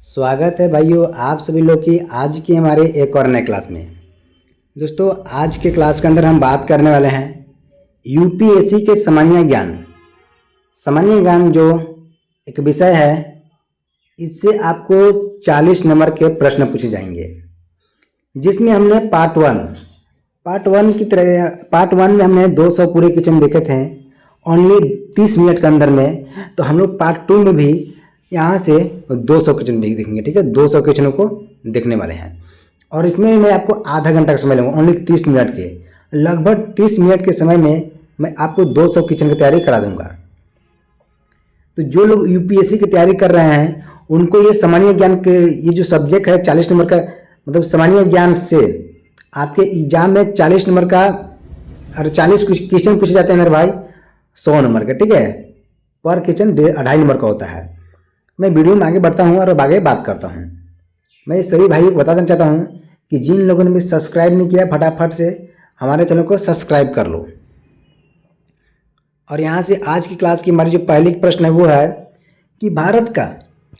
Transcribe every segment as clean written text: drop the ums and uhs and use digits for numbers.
स्वागत है भाइयों आप सभी लोग की आज की हमारे एक और नए क्लास में। दोस्तों आज के क्लास के अंदर हम बात करने वाले हैं यूपीएससी के सामान्य ज्ञान जो एक विषय है, इससे आपको 40 नंबर के प्रश्न पूछे जाएंगे, जिसमें हमने पार्ट वन में हमने 200 पूरे क्वेश्चन देखे थे ओनली 30 मिनट के अंदर में। तो हम लोग पार्ट 2 में भी यहाँ से 200 क्वेश्चन देखेंगे, ठीक है। 200 क्वेश्चनों को देखने वाले हैं और इसमें मैं आपको आधा घंटा का समय लूँगा, ओनली 30 मिनट के। लगभग 30 मिनट के समय में मैं आपको 200 क्वेश्चन की तैयारी करा दूंगा। तो जो लोग यूपीएससी की तैयारी कर रहे हैं उनको ये सामान्य ज्ञान के ये जो सब्जेक्ट है 40 नंबर का, मतलब सामान्य ज्ञान से आपके एग्जाम में 40 नंबर का और 40 क्वेश्चन पूछे जाते हैं मेरे भाई 100 नंबर का, ठीक है। पर क्वेश्चन 2.5 नंबर का होता है। मैं वीडियो में आगे बढ़ता हूँ और अब आगे बात करता हूँ। मैं सभी भाइयों को बता देना चाहता हूँ कि जिन लोगों ने भी सब्सक्राइब नहीं किया फटाफट से हमारे चैनल को सब्सक्राइब कर लो। और यहाँ से आज की क्लास की हमारी जो पहली प्रश्न है वो है कि भारत का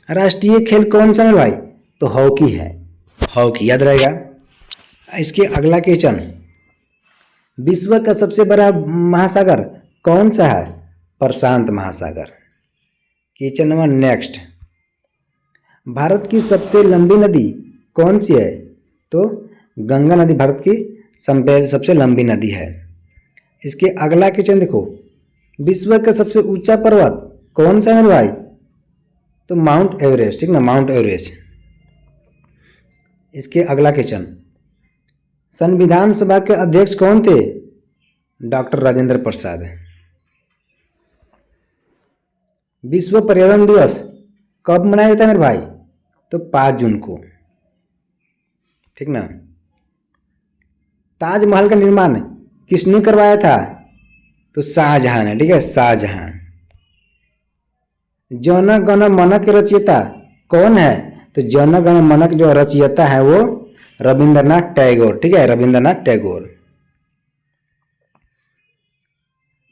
राष्ट्रीय खेल कौन सा है भाई? तो हॉकी है, हॉकी याद रहेगा। इसके अगला क्वेश्चन, विश्व का सबसे बड़ा महासागर कौन सा है? प्रशांत महासागर। क्वेश्चन नंबर नेक्स्ट, भारत की सबसे लंबी नदी कौन सी है? तो गंगा नदी भारत की सबसे लंबी नदी है। इसके अगला क्वेश्चन देखो, विश्व का सबसे ऊंचा पर्वत कौन सा है मेरे भाई? तो माउंट एवरेस्ट, ठीक ना, माउंट एवरेस्ट। इसके अगला क्वेश्चन, संविधान सभा के अध्यक्ष कौन थे? डॉक्टर राजेंद्र प्रसाद। विश्व पर्यावरण दिवस कब मनाया जाता है मेरे भाई? तो 5 जून को, ठीक ना। ताजमहल का निर्माण किसने करवाया था? तो शाहजहां ने, ठीक है, शाहजहां। जन गण मन के रचयिता कौन है? तो जन गण मन जो रचयिता है वो रविंद्रनाथ टैगोर, ठीक है, रविंद्रनाथ टैगोर।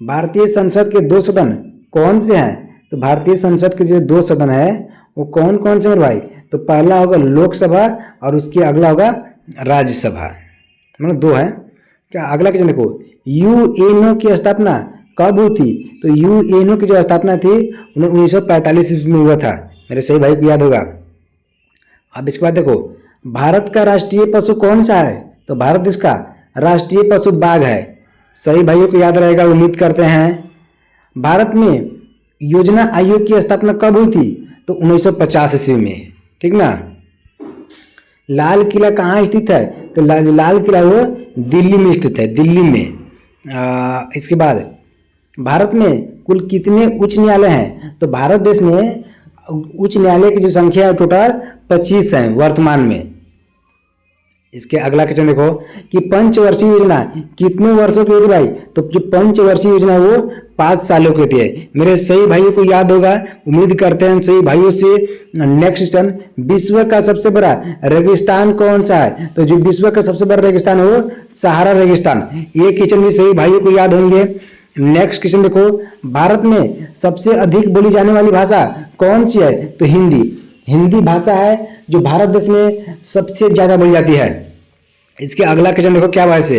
भारतीय संसद के 2 सदन कौन से हैं? तो भारतीय संसद के जो 2 सदन है वो कौन कौन से मेरे भाई? तो पहला होगा लोकसभा और उसके अगला होगा राज्यसभा, मतलब 2 है। क्या अगला क्वेश्चन देखो, यूएनओ की स्थापना कब हुई थी? तो यूएनओ की जो स्थापना थी 1945 ईस्वी में हुआ था, मेरे सही भाई को याद होगा। अब इसके बाद देखो, भारत का राष्ट्रीय पशु कौन सा है? तो भारत देश का राष्ट्रीय पशु बाघ है, सही भाइयों को याद रहेगा, उम्मीद करते हैं। भारत में योजना आयोग की स्थापना कब हुई थी? तो 1950 ईस्वी में, ठीक ना। लाल किला कहाँ स्थित है? तो लाल किला वो दिल्ली में स्थित है, दिल्ली में। इसके बाद भारत में कुल कितने उच्च न्यायालय हैं? तो भारत देश में उच्च न्यायालय की जो संख्या है टोटल 25 है वर्तमान में। इसके अगला क्वेश्चन देखो कि पंचवर्षीय योजना कितने वर्षों की होती भाई? तो जो पंचवर्षीय योजना है वो 5 सालों की होती है। मेरे सही भाइयों को याद होगा, उम्मीद करते हैं सही भाइयों से। नेक्स्ट क्वेश्चन, विश्व का सबसे बड़ा रेगिस्तान कौन सा है? तो जो विश्व का सबसे बड़ा रेगिस्तान है वो सहारा रेगिस्तान। ये क्वेश्चन भी सही भाइयों को याद होंगे। नेक्स्ट क्वेश्चन देखो, भारत में सबसे अधिक बोली जाने वाली भाषा कौन सी है? तो हिंदी। हिंदी भाषा है जो भारत देश में सबसे ज्यादा बोली जाती है। इसके अगला क्वेश्चन देखो क्या भाई से,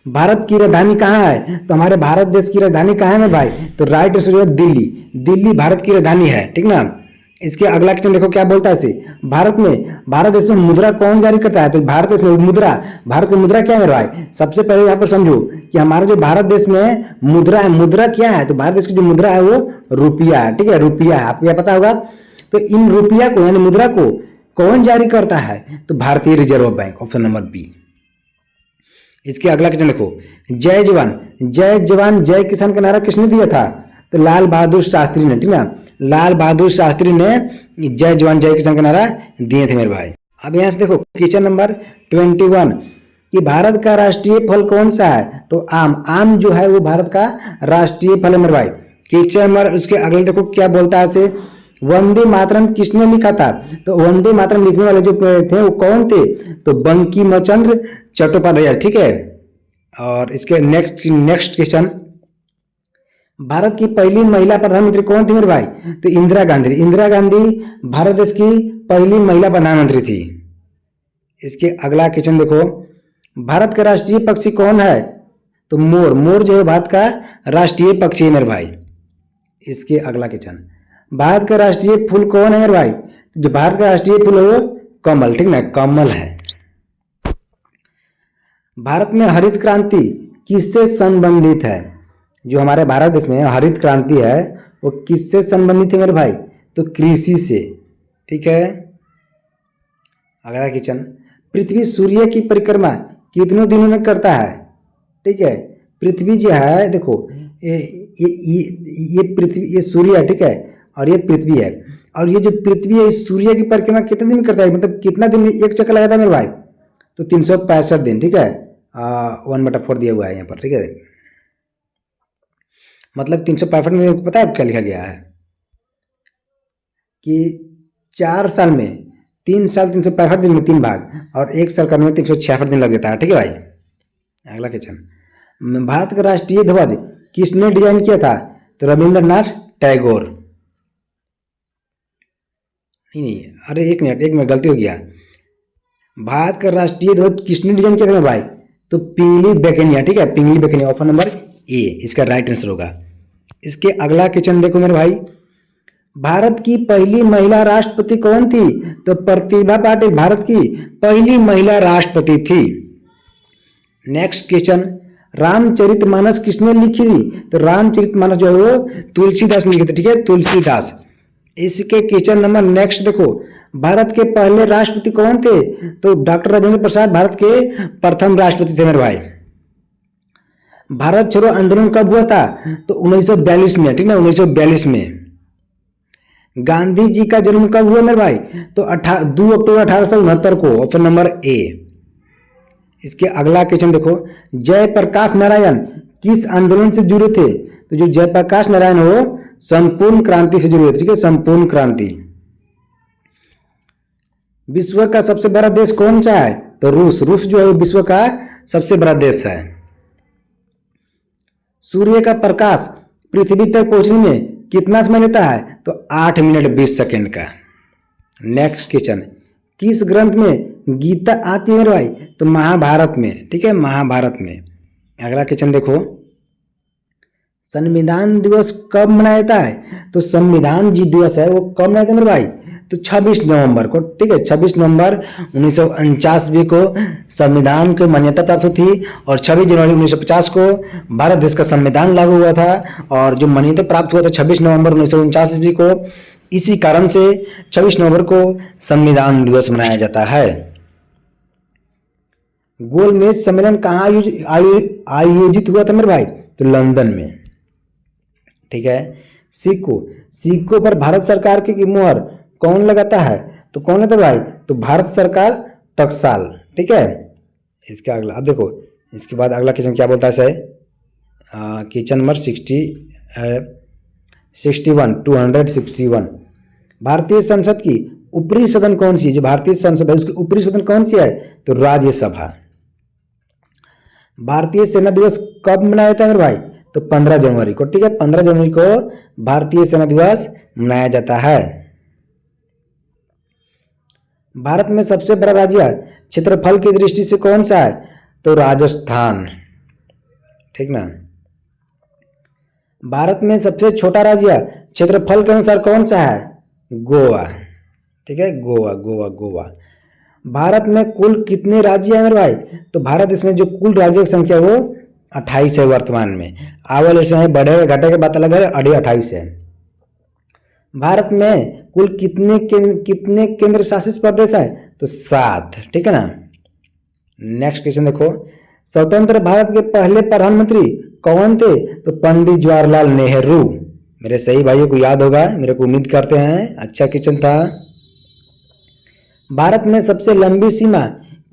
भारत की राजधानी कहाँ है? तो हमारे भारत देश की राजधानी कहाँ है मेरे भाई? तो राइट आंसर दिल्ली। दिल्ली भारत की राजधानी है, ठीक ना। इसके अगला क्वेश्चन देखो क्या बोलता है इसे, भारत देश में मुद्रा कौन जारी करता है? तो भारत देश में भारत की मुद्रा क्या है मेरे भाई? सबसे पहले यहाँ पर समझो कि हमारे जो भारत देश में मुद्रा है, मुद्रा क्या है? तो भारत देश की जो मुद्रा है वो रुपया है, ठीक है, रुपया है। आपको क्या पता होगा? तो इन रुपया को यानी मुद्रा को कौन जारी करता है? तो भारतीय reserve bank, option number B. इसके अगला क्वेश्चन देखो, जय जवान जय किसान का नारा किसने दिया था? तो लाल बहादुर शास्त्री ने, ठीक ना, लाल बहादुर शास्त्री ने जय जवान जय किसान का नारा दिए थे मेरे भाई। अब यहाँ से देखो क्वेश्चन नंबर 21 कि भारत का राष्ट्रीय फल कौन सा है? तो आम जो है वो भारत का राष्ट्रीय फल है मेरे भाई। क्वेश्चन नंबर उसके अगले देखो क्या बोलता है से, वंदे मातरम किसने लिखा था? तो वंदे मातरम लिखने वाले जो थे वो कौन थे? तो बंकिम चंद्र चट्टोपाध्याय, ठीक है। और इसके नेक्स्ट क्वेश्चन, भारत की पहली महिला प्रधानमंत्री कौन थी मेरे भाई? तो इंदिरा गांधी। इंदिरा गांधी भारत देश की पहली महिला प्रधानमंत्री थी। इसके अगला क्वेश्चन देखो, भारत का राष्ट्रीय पक्षी कौन है? तो मोर। मोर जो है भारत का राष्ट्रीय पक्षी है मेरे भाई। इसके अगला क्वेश्चन, भारत का राष्ट्रीय फूल कौन है मेरे भाई? जो भारत का राष्ट्रीय फूल है वो कमल, ठीक ना, कमल है। भारत में हरित क्रांति किससे संबंधित है? जो हमारे भारत देश में हरित क्रांति है वो किससे संबंधित है मेरे भाई? तो कृषि से, ठीक है। अगला क्वेश्चन, पृथ्वी सूर्य की परिक्रमा कितनों दिनों में करता है? ठीक है, पृथ्वी जो है देखो ये पृथ्वी, ये सूर्य है, ठीक है, और ये पृथ्वी है, और ये जो पृथ्वी है इस सूर्य की परिक्रमा कितने दिन में करता है? मतलब कितना दिन में एक चक्कर लगाता है मेरे भाई? तो 365 दिन, ठीक है। 1/4 दिया हुआ है यहाँ पर, ठीक है। मतलब 365 में पता है क्या लिखा गया है कि 4 साल में 3 साल 365 दिन में 3 भाग, और 1 साल करने में 366 दिन लग जाता है, ठीक है भाई। अगला क्वेश्चन, भारत का राष्ट्रीय ध्वज किसने डिजाइन किया था? तो रविंद्रनाथ टैगोर। नहीं, अरे एक मिनट गलती हो गया। भारत का राष्ट्रीय ध्वज किसने डिजाइन किया था भाई? तो पिंगली बेकनिया, ठीक है, पिंगली बेकनिया। ऑप्शन नंबर ए इसका राइट आंसर होगा। इसके अगला क्वेश्चन देखो मेरे भाई, भारत की पहली महिला राष्ट्रपति कौन थी? तो प्रतिभा पाटिल भारत की पहली महिला राष्ट्रपति थी। नेक्स्ट क्वेश्चन, रामचरितमानस किसने लिखी थी? तो रामचरितमानस जो है वो तुलसीदास ने लिखे थे, ठीक है, तुलसीदास। इसके क्वेश्चन नंबर नेक्स्ट देखो, भारत के पहले राष्ट्रपति कौन थे? तो डॉक्टर राजेंद्र प्रसाद भारत के प्रथम राष्ट्रपति थे मेरे भाई। भारत छोड़ो आंदोलन कब हुआ था? तो 1942 में, ठीक है, 1942 में। गांधी जी का जन्म कब हुआ मेरे भाई? तो 2 अक्टूबर 1869 को। Option number A. इसके अगला क्वेश्चन देखो, जयप्रकाश नारायण किस आंदोलन से जुड़े थे? तो जो जयप्रकाश नारायण हो संपूर्ण क्रांति से जुड़े थे, ठीक है, संपूर्ण क्रांति। विश्व का सबसे बड़ा देश कौन सा है? तो रूस। रूस जो है विश्व का सबसे बड़ा देश है। सूर्य का प्रकाश पृथ्वी तक पहुंचने में कितना समय लेता है? तो 8 मिनट 20 सेकेंड का। नेक्स्ट क्वेश्चन, किस ग्रंथ में गीता आती है मेरे भाई? तो महाभारत में, ठीक है, महाभारत में। अगला क्वेश्चन देखो, संविधान दिवस कब मनाया जाता है? तो संविधान जी दिवस है वो कब मनाया जाता है मेरे भाई? तो 26 नवंबर को, ठीक है, 26 नवंबर 1949 को संविधान को मान्यता प्राप्त हुई थी, और 26 जनवरी 1950 को भारत देश का संविधान लागू हुआ था, और जो मान्यता प्राप्त हुआ था 26 नवंबर 1949 को। इसी कारण से 26 नवंबर को संविधान दिवस मनाया जाता है। गोलमेज सम्मेलन कहाँ आयोजित हुआ था मेरे भाई? तो लंदन में, ठीक है। सिक्कों पर भारत सरकार की मुहर कौन लगाता है? तो कौन है तो भाई? तो भारत सरकार टकसाल, ठीक है। इसका अगला, अब देखो इसके बाद अगला क्वेश्चन क्या बोलता है? क्वेश्चन नंबर 261 भारतीय संसद की ऊपरी सदन कौन सी है? जो भारतीय संसद है उसकी ऊपरी सदन कौन सी है? तो राज्यसभा। भारतीय सेना दिवस कब मनाया जाता है मेरे भाई? तो 15 जनवरी को, ठीक है, 15 जनवरी को भारतीय सेना दिवस मनाया जाता है। भारत में सबसे बड़ा राज्य क्षेत्रफल की दृष्टि से कौन सा है? तो राजस्थान, ठीक ना। भारत में सबसे छोटा राज्य क्षेत्रफल के अनुसार कौन सा है? गोवा, ठीक है, गोवा। भारत में कुल कितने राज्य हैं मेरे भाई? तो भारत इसमें जो कुल राज्यों की संख्या वो 28 है वर्तमान में। आने वाले समय बढ़ेगा घटेगा बात अलग है, अभी 28 है। भारत में कुल कितने केंद्र शासित प्रदेश है? तो 7, ठीक है ना। नेक्स्ट क्वेश्चन देखो, स्वतंत्र भारत के पहले प्रधानमंत्री कौन थे? तो पंडित जवाहरलाल नेहरू। मेरे सही भाइयों को याद होगा, मेरे को उम्मीद करते हैं। अच्छा क्वेश्चन था। भारत में सबसे लंबी सीमा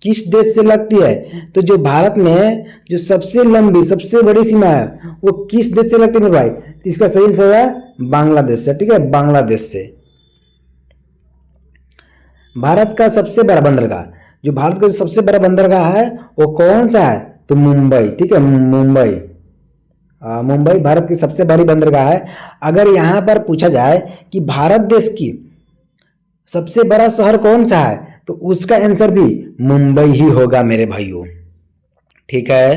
किस देश से लगती है? तो जो भारत में जो सबसे लंबी सबसे बड़ी सीमा है वो किस देश से लगती है भाई? तो इसका सही आंसर है बांग्लादेश से, ठीक है, बांग्लादेश से। भारत का सबसे बड़ा बंदरगाह, जो भारत का सबसे बड़ा बंदरगाह है वो कौन सा है? तो मुंबई, ठीक है, मुंबई। मुंबई भारत की सबसे बड़ी बंदरगाह है। अगर यहाँ पर पूछा जाए कि भारत देश की सबसे बड़ा शहर कौन सा है, तो उसका आंसर भी मुंबई ही होगा मेरे भाइयों। ठीक है,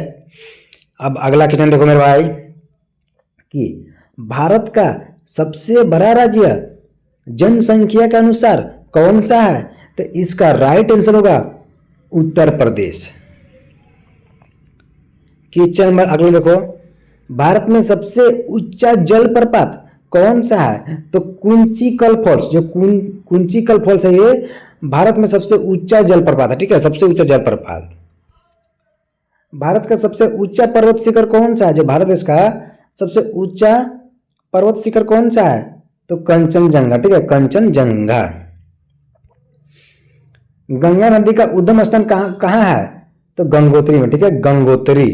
अब अगला क्वेश्चन देखो मेरे भाई कि भारत का सबसे बड़ा राज्य जनसंख्या के अनुसार कौन सा है, तो इसका राइट आंसर होगा उत्तर प्रदेश। क्वेश्चन नंबर अगले देखो, भारत में सबसे ऊंचा जलप्रपात कौन सा है, तो कुंचिकल फॉल्स, जो कुंचिकल फॉल्स है ये भारत में सबसे ऊंचा जलप्रपात है। ठीक है, सबसे ऊंचा जलप्रपात। भारत का सबसे ऊंचा पर्वत शिखर कौन सा है, जो भारत देश का सबसे ऊंचा पर्वत शिखर कौन सा है, तो कंचनजंगा। ठीक है, कंचनजंगा। गंगा नदी का उद्गम स्थान कहाँ है, तो गंगोत्री में। ठीक है, गंगोत्री।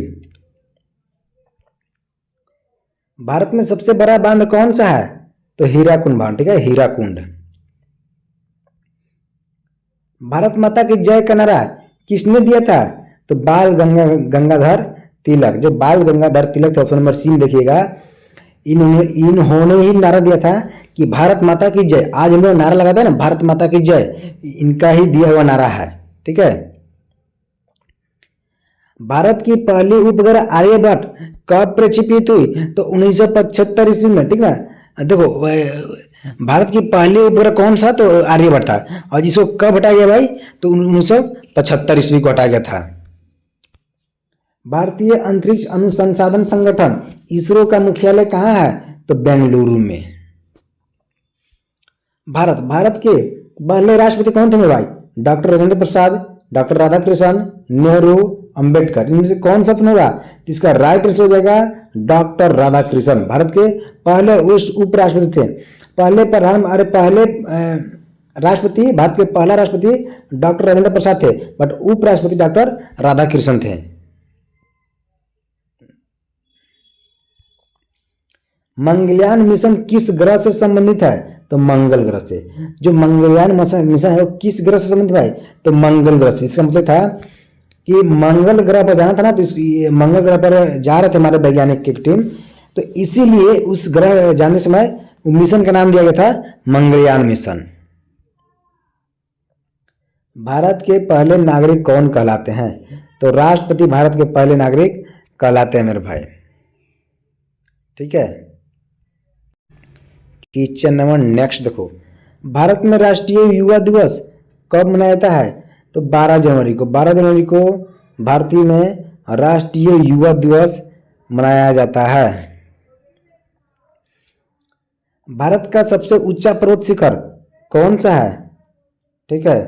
भारत में सबसे बड़ा बांध कौन सा है, तो हीराकुंड बांध। ठीक है, हीराकुंड। भारत माता की जय का नारा किसने दिया था, तो बाल गंगाधर तिलक। जो बाल गंगाधर तिलक थे, ऑप्शन नंबर सी देखिएगा, इन्होंने ही नारा दिया था कि भारत माता की जय। आज हम लोग नारा लगाते हैं ना, भारत माता की जय, इनका ही दिया हुआ नारा है। ठीक है, भारत की पहली उपग्रह आर्यभट्ट कब प्रक्षेपित हुई, तो 1975 ईस्वी में। ठीक है, देखो भारत की पहली उपग्रह कौन सा, तो आर्यभट्ट था। और जिसको कब हटाया गया भाई, तो 1975 ईस्वी को हटाया गया था। भारतीय अंतरिक्ष अनुसंधान संगठन इसरो का मुख्यालय कहाँ है, तो बेंगलुरु में। भारत के पहले राष्ट्रपति कौन थे मेरे भाई, डॉक्टर राजेंद्र प्रसाद, डॉक्टर राधाकृष्ण, नेहरू, अंबेडकर। इनमें से कौन सा होगा, तो इसका राइट आंसर हो जाएगा डॉक्टर राधाकृष्ण। भारत के पहले उपराष्ट्रपति थे। पहले राष्ट्रपति, भारत के पहला राष्ट्रपति डॉक्टर राजेंद्र प्रसाद थे, बट उपराष्ट्रपति डॉक्टर राधाकृष्ण थे। मंगलयान मिशन किस ग्रह से संबंधित है, तो मंगल ग्रह से। जो मंगलयान मिशन है वो किस ग्रह से संबंधित है, तो मंगल ग्रह से। इसका मतलब था कि मंगल ग्रह पर जाना था ना, तो मंगल ग्रह पर जा रहे थे हमारे वैज्ञानिक की टीम, तो इसीलिए उस ग्रह जाने समय मिशन का नाम दिया गया था मंगलयान मिशन। भारत के पहले नागरिक कौन कहलाते हैं, तो राष्ट्रपति भारत के पहले नागरिक कहलाते हैं मेरे भाई। ठीक है, क्वेश्चन नंबर नेक्स्ट देखो, भारत में राष्ट्रीय युवा दिवस कब मनाया जाता है, तो 12 जनवरी को। 12 जनवरी को भारतीय में राष्ट्रीय युवा दिवस मनाया जाता है। भारत का सबसे ऊंचा पर्वत शिखर कौन सा है, ठीक है,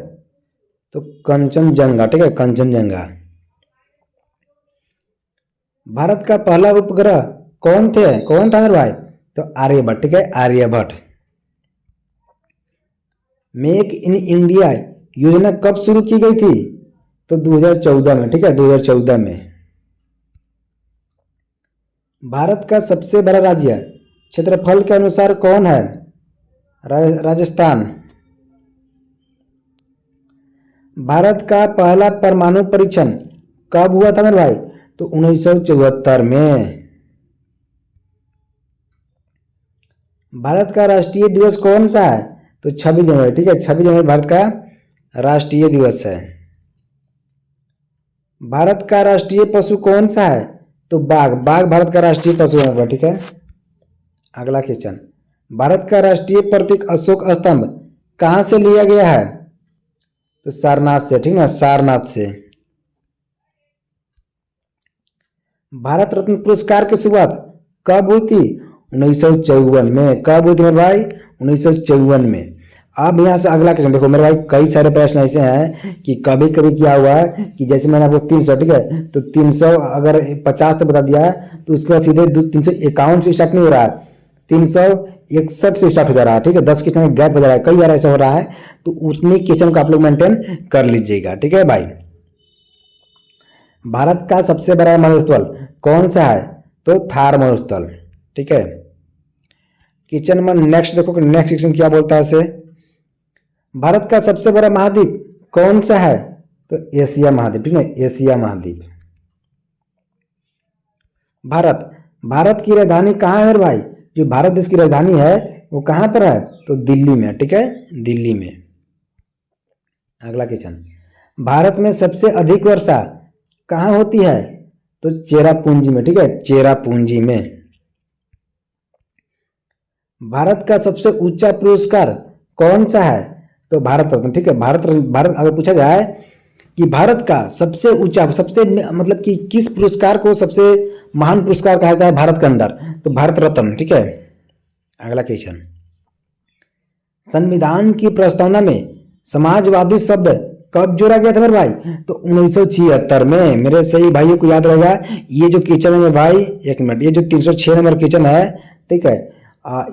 तो कंचनजंगा। ठीक है, कंचनजंगा। भारत का पहला उपग्रह कौन था मेरे भाई, तो आर्यभट्ट। ठीक है, आर्यभट्ट। मेक इन इंडिया योजना कब शुरू की गई थी, तो 2014 में। ठीक है, 2014 में। भारत का सबसे बड़ा राज्य क्षेत्रफल के अनुसार कौन है, राजस्थान। भारत का पहला परमाणु परीक्षण कब हुआ था मेरे भाई, तो 1974 में। भारत का राष्ट्रीय दिवस कौन सा है, तो 26 जनवरी। ठीक है, 26 जनवरी भारत का राष्ट्रीय दिवस है। भारत का राष्ट्रीय पशु कौन सा है, तो बाघ। बाघ भारत का राष्ट्रीय पशु है। ठीक है, अगला क्वेश्चन, भारत का राष्ट्रीय प्रतीक अशोक स्तंभ कहां से लिया गया है, तो सारनाथ से। ठीक है, सारनाथ से। भारत रत्न पुरस्कार की शुरुआत कब हुई थी, 1954 में। कब हुई थी मेरे भाई, 1954 में। अब यहाँ से अगला क्वेश्चन देखो मेरे भाई, कई सारे प्रश्न ऐसे हैं कि कभी कभी क्या हुआ है कि जैसे मैंने आपको 300, ठीक है, तो 300 अगर 50 तो बता दिया है, तो उसके बाद सीधे 351 से स्टार्ट नहीं हो रहा है, 361 से स्टार्ट हो जा रहा है। ठीक है, 10 क्वेश्चन गैप हो जा रहा है, कई बार ऐसा हो रहा है, तो उतनी क्वेश्चन को आप लोग मेंटेन कर लीजिएगा। ठीक है भाई, भारत का सबसे बड़ा मरुस्थल कौन सा है, तो थार मरुस्थल। ठीक है, क्वेश्चन नंबर नेक्स्ट देखो, नेक्स्ट क्वेश्चन क्या बोलता है इसे, भारत का सबसे बड़ा महाद्वीप कौन सा है, तो एशिया महाद्वीप। ठीक है, एशिया महाद्वीप। भारत भारत की राजधानी कहाँ है मेरे भाई? जो भारत देश की राजधानी है वो कहाँ पर है? तो दिल्ली में, ठीक है, दिल्ली में। अगला क्वेश्चन, भारत में सबसे अधिक वर्षा कहाँ होती है? तो चेरापूंजी में, ठीक है, चेरापूंजी में। भारत का सबसे ऊंचा पुरस्कार कौन सा है? तो भारत रत्न, ठीक है। भारत भारत अगर पूछा जाए कि भारत का सबसे ऊंचा, सबसे मतलब कि किस पुरस्कार को सबसे महान पुरस्कार कहा जाता है भारत के अंदर, तो भारत रत्न, ठीक है। अगला क्वेश्चन, संविधान की प्रस्तावना में समाजवादी शब्द कब जोड़ा गया था मेरे भाई? तो 1976 में। मेरे सही भाइयों को याद रहेगा ये जो क्वेश्चन है मेरे भाई, एक मिनट, ये जो 306 नंबर क्वेश्चन है, ठीक है,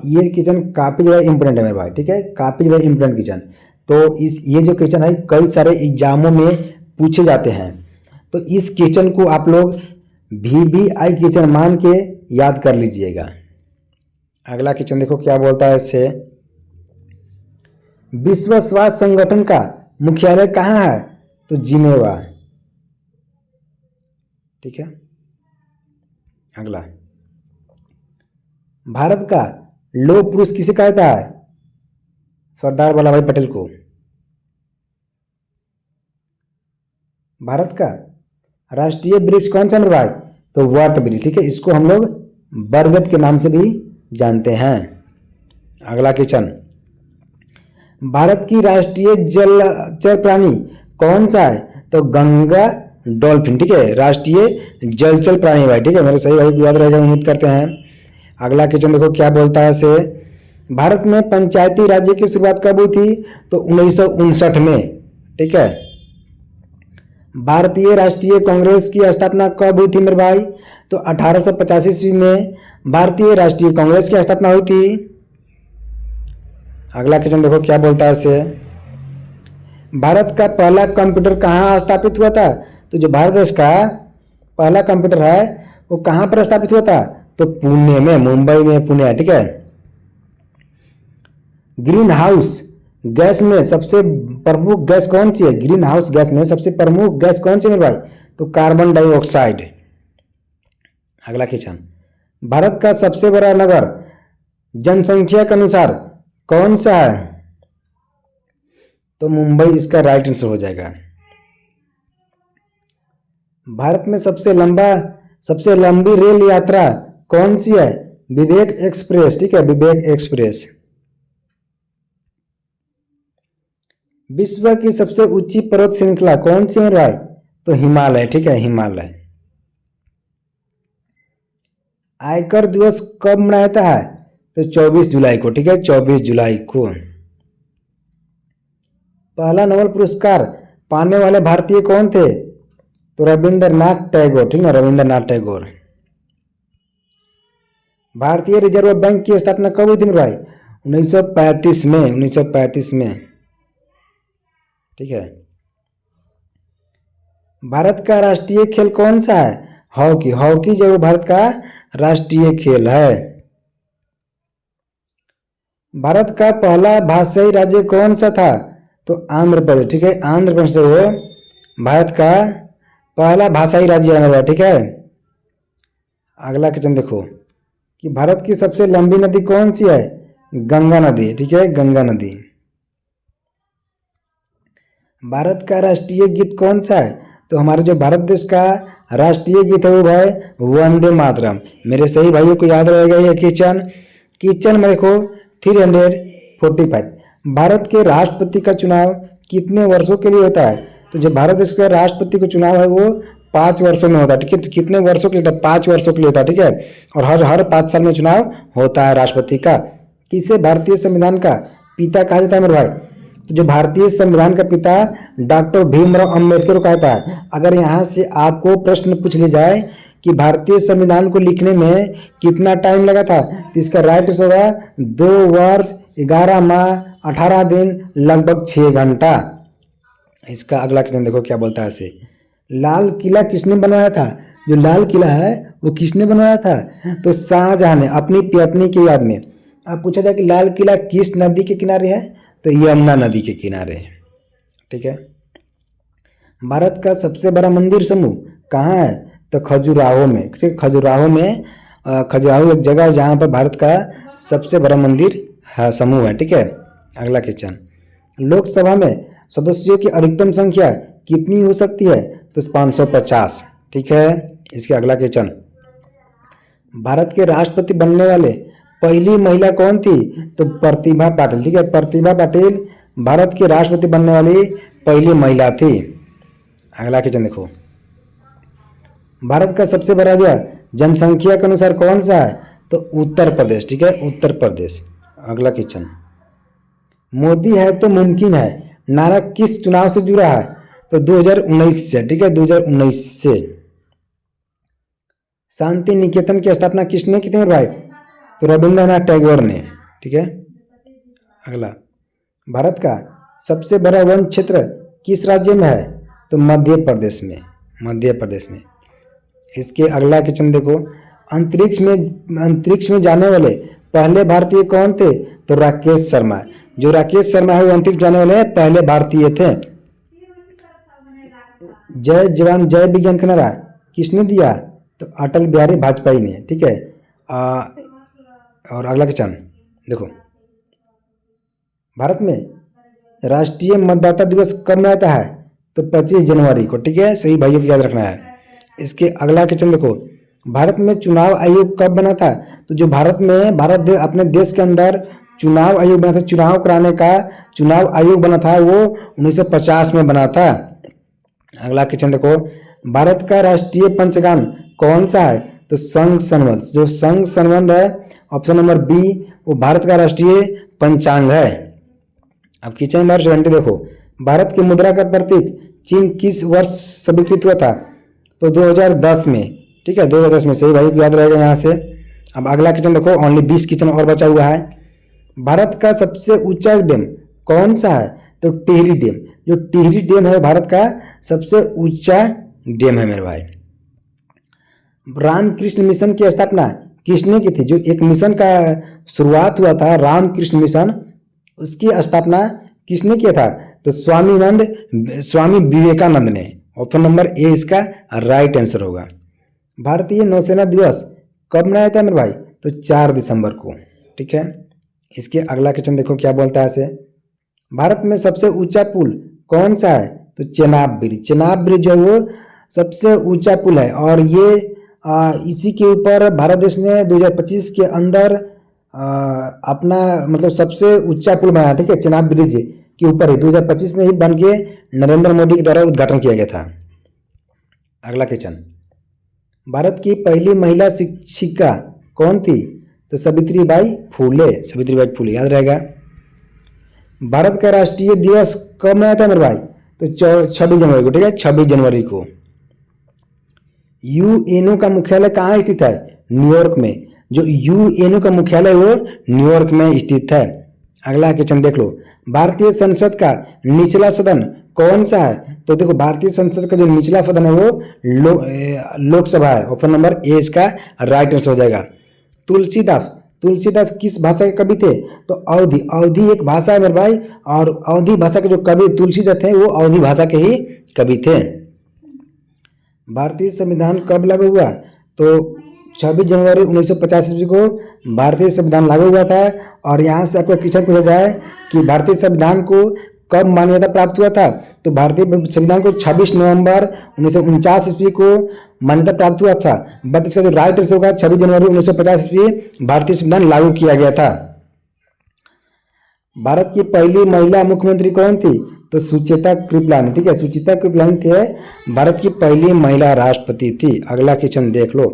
ये क्वेश्चन काफी ज्यादा इंपोर्टेंट है मेरे भाई, ठीक है, काफी ज्यादा इंपोर्टेंट क्वेश्चन। तो ये जो क्वेश्चन है कई सारे एग्जामों में पूछे जाते हैं, तो इस क्वेश्चन को आप लोग VVI क्वेश्चन मान के याद कर लीजिएगा। अगला क्वेश्चन देखो क्या बोलता है इससे, विश्व स्वास्थ्य संगठन का मुख्यालय कहाँ है? तो जिनेवा, ठीक है। अगला, भारत का लौह पुरुष किसे कहा जाता है? सरदार वल्लभ भाई पटेल को। भारत का राष्ट्रीय वृक्ष कौन सा मेरे भाई? तो वट वृक्ष, ठीक है, इसको हम लोग बरगद के नाम से भी जानते हैं। अगला क्वेश्चन, भारत की राष्ट्रीय जलचर प्राणी कौन सा है? तो गंगा डॉल्फिन, ठीक है, राष्ट्रीय जलचर प्राणी भाई, ठीक है, मेरे सही भाई को याद रहेगा, उम्मीद करते हैं। अगला क्वेश्चन देखो क्या बोलता है इसे, भारत में पंचायती राज्य की शुरुआत कब हुई थी? तो 1959 में, ठीक है। भारतीय राष्ट्रीय कांग्रेस की स्थापना कब हुई थी मेरे भाई? तो 1885 ईस्वी में भारतीय राष्ट्रीय कांग्रेस की स्थापना हुई थी। अगला क्वेश्चन देखो क्या बोलता है इसे, भारत का पहला कंप्यूटर कहाँ स्थापित हुआ था? तो जो भारत देश का पहला कंप्यूटर है वो कहाँ पर स्थापित हुआ था? तो पुणे में, मुंबई में, पुणे, ठीक है। ग्रीन हाउस गैस में सबसे प्रमुख गैस कौन सी है? ग्रीन हाउस गैस में सबसे प्रमुख गैस कौन सी है मेरे भाई? तो कार्बन डाइऑक्साइड। अगला क्वेश्चन, भारत का सबसे बड़ा नगर जनसंख्या के अनुसार कौन सा है? तो मुंबई इसका राइट आंसर हो जाएगा। भारत में सबसे लंबी रेल यात्रा कौन सी है? विवेक एक्सप्रेस, ठीक है, विवेक एक्सप्रेस। विश्व की सबसे ऊंची पर्वत श्रृंखला कौन सी है भाई? तो हिमालय, ठीक है, हिमालय। आयकर दिवस कब मनाया जाता है? तो 24 जुलाई को, ठीक है, 24 जुलाई को। पहला नोबेल पुरस्कार पाने वाले भारतीय कौन थे? तो रविंद्रनाथ टैगोर, ठीक है, रविंद्रनाथ टैगोर। भारतीय रिजर्व बैंक की स्थापना कब हुई थी मेरे भाई? 1935 में, 1935 में, ठीक है। भारत का राष्ट्रीय खेल कौन सा है? हॉकी, हॉकी जो भारत का राष्ट्रीय खेल है। भारत का पहला भाषाई राज्य कौन सा था? तो आंध्र प्रदेश, ठीक है, आंध्र प्रदेश वो भारत का पहला भाषाई राज्य है मेरा, ठीक है। अगला क्वेश्चन देखो कि भारत की सबसे लंबी नदी कौन सी है? गंगा नदी, ठीक है, गंगा नदी। भारत का राष्ट्रीय गीत कौन सा है? तो हमारे जो भारत देश का राष्ट्रीय गीत है वो भाई वंदे मातरम। मेरे सही भाइयों को याद रहेगा ये क्वेश्चन मेरे को 345। भारत के राष्ट्रपति का चुनाव कितने वर्षों के लिए होता है? तो जो भारत देश का राष्ट्रपति का चुनाव है वो 5 वर्षों में होता है, ठीक है। कितने वर्षों के लिए होता है? 5 वर्षों के लिए होता है, ठीक है। और हर 5 साल में चुनाव होता है राष्ट्रपति का। किसे भारतीय संविधान का पिता कहा जाता है मेरे भाई? तो जो भारतीय संविधान का पिता डॉक्टर भीमराव अंबेडकर को कहता है। अगर यहाँ से आपको प्रश्न पूछ लिया जाए कि भारतीय संविधान को लिखने में कितना टाइम लगा था, तो इसका राइट आंसर होगा 2 वर्ष 11 माह 18 दिन लगभग 6 घंटा। इसका अगला क्वेश्चन देखो क्या बोलता है इसे, लाल किला किसने बनवाया था? जो लाल किला है वो किसने बनवाया था? तो शाहजहां ने अपनी पत्नी की याद में। अब पूछा जाए कि लाल किला किस नदी के किनारे है? तो यमुना नदी के किनारे, ठीक है। भारत का सबसे बड़ा मंदिर समूह कहाँ है? तो खजुराहो में, ठीक है, खजुराहो में खजुराहो एक जगह है जहाँ पर भारत का सबसे बड़ा मंदिर है समूह है। ठीक है, अगला क्वेश्चन, लोकसभा में सदस्यों की अधिकतम संख्या कितनी हो सकती है? तो 550। ठीक है, इसके अगला क्वेश्चन, भारत के राष्ट्रपति बनने वाले पहली महिला कौन थी? तो प्रतिभा पाटिल। ठीक है, प्रतिभा पाटिल भारत के राष्ट्रपति बनने वाली पहली महिला थी। अगला क्वेश्चन देखो, भारत का सबसे बड़ा राज्य जनसंख्या के अनुसार कौन सा है? तो उत्तर प्रदेश। ठीक है, उत्तर प्रदेश। अगला क्वेश्चन, मोदी है तो मुमकिन है नारा किस चुनाव से जुड़ा है? तो 2019 से। ठीक है, 2019 से। शांति निकेतन की स्थापना किसने की थी भाई? तो रविंद्रनाथ टैगोर ने। ठीक है, अगला, भारत का सबसे बड़ा वन क्षेत्र किस राज्य में है? तो मध्य प्रदेश में। मध्य प्रदेश में। इसके अगला क्वेश्चन देखो, अंतरिक्ष में जाने वाले पहले भारतीय कौन थे? तो राकेश शर्मा। जो राकेश शर्मा है वो अंतरिक्ष जाने वाले पहले भारतीय थे। जय जवान जय विज्ञान का नारा किसने दिया? तो अटल बिहारी वाजपेयी ने। ठीक है, और अगला क्वेश्चन देखो, भारत में राष्ट्रीय मतदाता दिवस कब मनाता है? तो 25 जनवरी को। ठीक है, सही भाइयों को याद रखना है। इसके अगला क्वेश्चन देखो, भारत में चुनाव आयोग कब बना था? तो जो भारत में अपने देश के अंदर चुनाव आयोग बना था, चुनाव कराने का चुनाव आयोग बना था, वो 1950 में बना था। अगला क्वेश्चन देखो, भारत का राष्ट्रीय पंचगान कौन सा है? तो संघ संवत। जो संघ संवत है ऑप्शन नंबर बी, वो भारत का राष्ट्रीय पंचांग है। अब क्वेश्चन नंबर 70 देखो, भारत की मुद्रा का प्रतीक चिन्ह किस वर्ष स्वीकृत हुआ था? तो 2010 में। ठीक है, 2010 में। सही भाई को याद रहेगा यहाँ से। अब अगला क्वेश्चन देखो, ओनली 20 क्वेश्चन और बचा हुआ है। भारत का सबसे ऊंचा डैम कौन सा है? तो टिहरी डैम। जो टिहरी डैम है भारत का सबसे ऊंचा डैम है मेरे भाई। रामकृष्ण मिशन की स्थापना किसने की थी? जो एक मिशन का शुरुआत हुआ था रामकृष्ण मिशन, उसकी स्थापना किसने किया था? तो स्वामी विवेकानंद ने। ऑप्शन नंबर ए इसका राइट आंसर होगा। भारतीय नौसेना दिवस कब मनाया जाता है मेरे भाई? तो 4 दिसंबर को। ठीक है, इसके अगला क्वेश्चन देखो क्या बोलता है ऐसे, भारत में सबसे ऊंचा पुल कौन सा है? तो चेनाब ब्रिज। चेनाब ब्रिज जो है वो सबसे ऊंचा पुल है, और ये इसी के ऊपर भारत देश ने 2025 के अंदर अपना मतलब सबसे ऊंचा पुल बनाया। ठीक है, चेनाब ब्रिज के ऊपर ही 2025 में ही बन के नरेंद्र मोदी के द्वारा उद्घाटन किया गया था। अगला क्वेश्चन, भारत की पहली महिला शिक्षिका कौन थी? तो सावित्रीबाई फूले। सावित्रीबाई फूले याद रहेगा। भारत का राष्ट्रीय दिवस कब मनाया था मेरे भाई? तो 26 जनवरी को। ठीक है, 26 जनवरी को। यूएनओ का मुख्यालय कहाँ स्थित है? न्यूयॉर्क में। जो यूएनओ का मुख्यालय वो न्यूयॉर्क में स्थित है। अगला क्वेश्चन देख लो, भारतीय संसद का निचला सदन कौन सा है? तो देखो, भारतीय संसद का जो निचला सदन है वो लोकसभा है। ऑप्शन नंबर ए इसका राइट आंसर हो जाएगा। तुलसीदास किस भाषा के कवि थे? तो अवधी। अवधी एक भाषा है मेरे भाई, और अवधी भाषा के जो कवि तुलसीदास थे वो अवधी भाषा के ही कवि थे। भारतीय संविधान कब लागू हुआ? तो 26 जनवरी 1950 ईस्वी को भारतीय संविधान लागू हुआ था। और यहाँ से आपको क्वेश्चन पूछा जाए कि भारतीय संविधान को कब मान्यता प्राप्त हुआ था? तो भारतीय संविधान को 26 नवंबर 1949 ईस्वी को मान्यता प्राप्त हुआ था। बट इसका जो राइट आंसर होगा 26 जनवरी 1950 ईस्वी भारतीय संविधान लागू किया गया था। भारत की पहली महिला मुख्यमंत्री कौन थी? तो सुचेता कृपलानी। ठीक है, सुचेता कृपलानी थे भारत की पहली महिला राष्ट्रपति थी। अगला क्वेश्चन देख लो,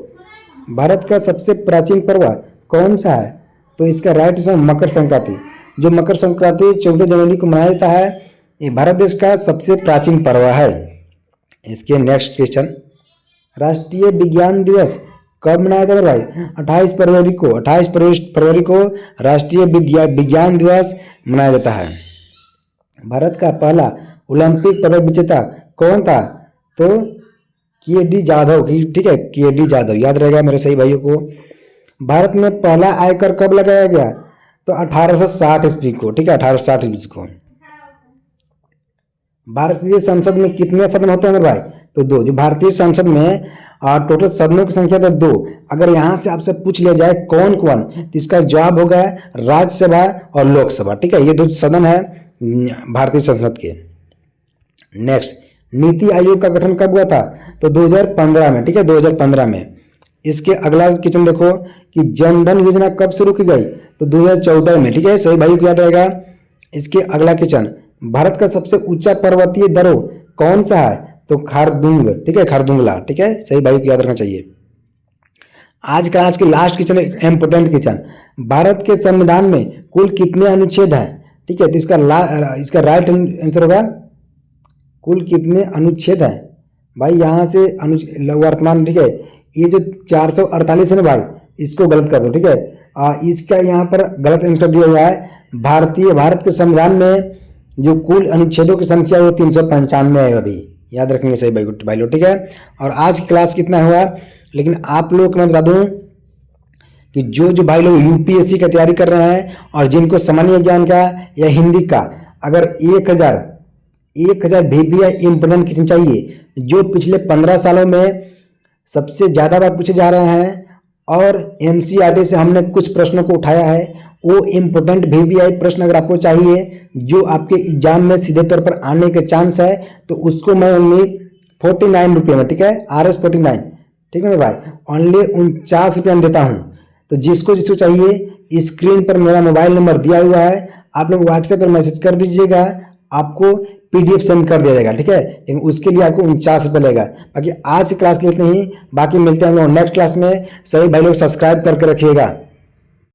भारत का सबसे प्राचीन पर्व कौन सा है? तो इसका राइट आंसर मकर संक्रांति। जो मकर संक्रांति 14 जनवरी को मनाया जाता है, ये भारत देश का सबसे प्राचीन पर्व है। इसके नेक्स्ट क्वेश्चन, राष्ट्रीय विज्ञान दिवस कब मनाया जाता है भाई? 28 फरवरी को। 28 फरवरी को राष्ट्रीय विज्ञान दिवस मनाया जाता है। भारत का पहला ओलंपिक पदक विजेता कौन था? तो के.डी. जाधव। ठीक है, के.डी. जाधव याद रहेगा मेरे सही भाइयों को। भारत में पहला आयकर कब लगाया गया? तो 1860 ईस्वी को। ठीक है, 1860 ईस्वी को। भारतीय संसद में कितने सदन होते हैं मेरे भाई? तो 2। जो भारतीय संसद में और टोटल सदनों की संख्या तो 2। अगर यहाँ से आपसे पूछ लिया जाए कौन कौन, तो इसका जवाब होगा राज्यसभा और लोकसभा। ठीक है, ये 2 सदन है भारतीय संसद के। नेक्स्ट, नीति आयोग का गठन कब हुआ था? तो 2015 में। ठीक है, 2015 में। इसके अगला क्वेश्चन देखो कि जनधन योजना कब शुरू की गई? तो 2014 में। ठीक है, सही भाई को याद रहेगा। इसके अगला क्वेश्चन, भारत का सबसे ऊंचा पर्वतीय दर्रो कौन सा है? तो खारदुंग। ठीक है, खारदुंगला। ठीक है, सही भाई को याद रखना चाहिए। आज के last question, important question, Bharat के संविधान में कुल कितने अनुच्छेद हैं? ठीक है, तो इसका राइट आंसर होगा कुल कितने अनुच्छेद हैं। भाई यहाँ से वर्तमान, ठीक है, ये जो 448 है ना भाई, इसको गलत कर दो। ठीक है, इसका यहाँ पर गलत आंसर दिया हुआ है। भारत के संविधान में जो कुल अनुच्छेदों की संख्या वो 395 है अभी, याद रखेंगे सही भाई लोग। ठीक है, और आज की क्लास कितना हुआ, लेकिन आप लोग को मैं बता दूं कि जो भाई लोग यूपीएससी की तैयारी कर रहे हैं और जिनको सामान्य ज्ञान का या हिंदी का अगर 1000 VBI इंपोर्टेंट क्वेश्चन चाहिए जो पिछले 15 सालों में सबसे ज़्यादा बार पूछे जा रहे हैं और एनसीईआरटी से हमने कुछ प्रश्नों को उठाया है, वो इम्पोर्टेंट VBI प्रश्न अगर आपको चाहिए जो आपके एग्जाम में सीधे तौर पर आने के चांस है, तो उसको मैं ओनली 49 रुपये में, ठीक है, RS 49, ठीक है मेरे भाई, ओनली 49 रुपये में देता हूँ। तो जिसको चाहिए स्क्रीन पर मेरा मोबाइल नंबर दिया हुआ है, आप लोग व्हाट्सएप पर मैसेज कर दीजिएगा, आपको PDF सेंड कर दिया जाएगा। ठीक है, लेकिन उसके लिए आपको 49 रुपये लगेगा। बाकी आज की क्लास के लिए इतना ही, बाकी मिलते हैं हम लोग नेक्स्ट क्लास में। सभी भाई लोग सब्सक्राइब करके रखिएगा।